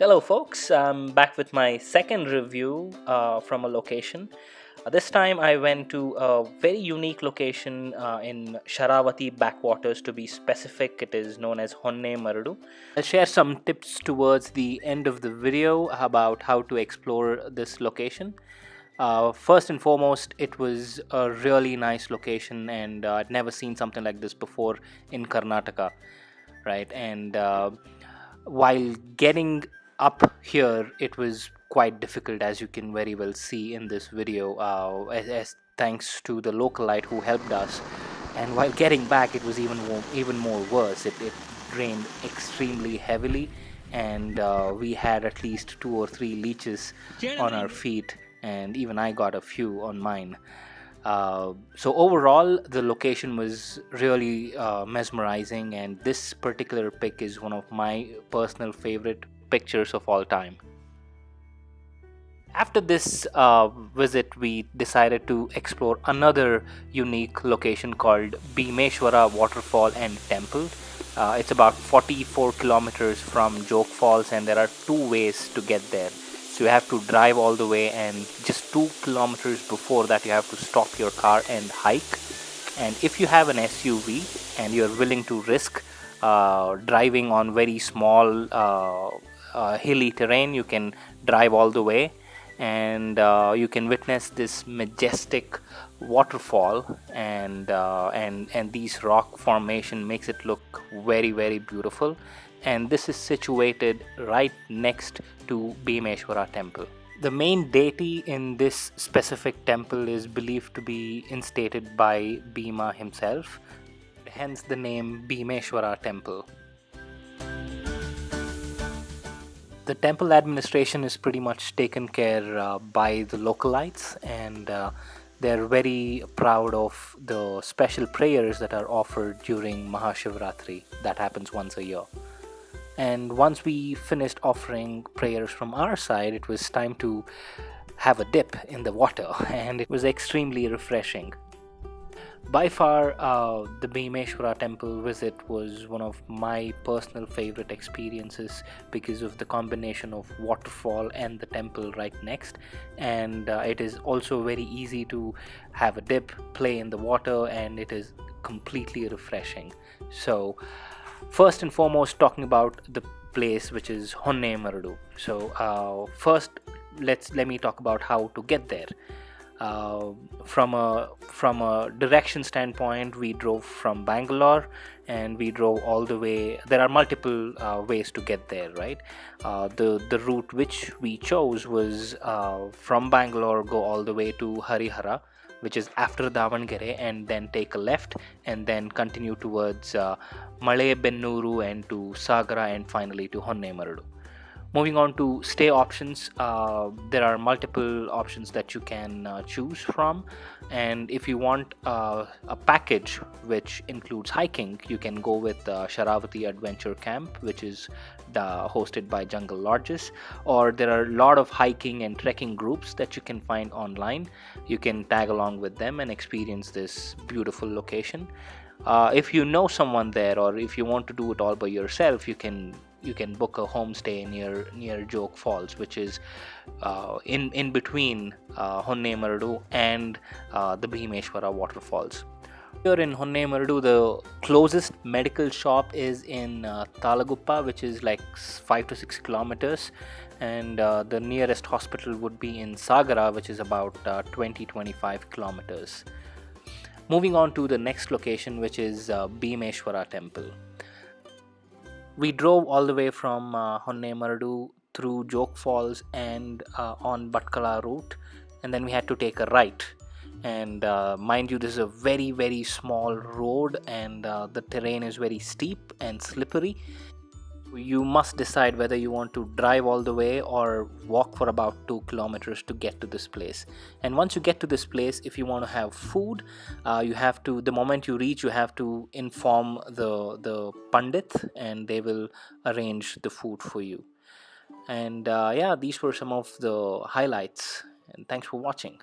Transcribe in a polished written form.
Hello, folks. I'm back with my second review from a location. This time I went to a very unique location in Sharavathi Backwaters, to be specific. It is known as Honnemardu. I'll share some tips towards the end of the video about how to explore this location. First and foremost, it was a really nice location, and I'd never seen something like this before in Karnataka, right? And while getting up here, it was quite difficult, as you can very well see in this video, as thanks to the localite who helped us. And while getting back, it was even more worse. It rained extremely heavily, and we had at least 2 or 3 leeches on our feet, and even I got a few on mine. So overall, the location was really mesmerizing, and this particular pic is one of my personal favorite pictures of all time. After this visit, we decided to explore another unique location called Bheemeswara Waterfall and Temple. It's about 44 kilometers from Joke Falls, and there are 2 ways to get there. So you have to drive all the way, and just 2 kilometers before that, you have to stop your car and hike. And if you have an SUV and you're willing to risk driving on very small hilly terrain, you can drive all the way, and you can witness this majestic waterfall, and these rock formation makes it look very beautiful. And this is situated right next to Bhimeshwara temple. The main deity in this specific temple is believed to be instated by Bhima himself, hence the name Bhimeshwara temple. The temple administration is pretty much taken care by the localites, and they're very proud of the special prayers that are offered during Mahashivratri that happens once a year. And once we finished offering prayers from our side, it was time to have a dip in the water, and it was extremely refreshing. By far, the Bhimeshwara temple visit was one of my personal favorite experiences because of the combination of waterfall and the temple right next. And it is also very easy to have a dip, play in the water, and it is completely refreshing. So, first and foremost, talking about the place, which is Honnemardu. So first, let me talk about how to get there. From a direction standpoint, we drove from Bangalore, and we drove all the way. There are multiple ways to get there, right? The route which we chose was from Bangalore, go all the way to Harihara, which is after Davangere, and then take a left and then continue towards Malebennuru and to Sagara, and finally to Honnemaradu. Moving on to stay options, there are multiple options that you can choose from, and if you want a package which includes hiking, you can go with Sharavathi Adventure Camp, which is hosted by Jungle Lodges, or there are a lot of hiking and trekking groups that you can find online. You can tag along with them and experience this beautiful location. If you know someone there, or if you want to do it all by yourself, you can book a homestay near Joke Falls, which is in between Honnemardu and the Bhimeshwara waterfalls. Here in Honnemardu, the closest medical shop is in Talaguppa, which is like 5 to 6 kilometers, and the nearest hospital would be in Sagara, which is about 20-25 kilometers. Moving on to the next location, which is Bhimeshwara temple. We drove all the way from Honnemardu through Joke Falls and on Batkala route, and then we had to take a right. And mind you, this is a very small road, and the terrain is very steep and slippery. You must decide whether you want to drive all the way or walk for about 2 kilometers to get to this place. And once you get to this place, if you want to have food, you have to, the moment you reach, you have to inform the pandit, and they will arrange the food for you. And yeah, these were some of the highlights, and thanks for watching.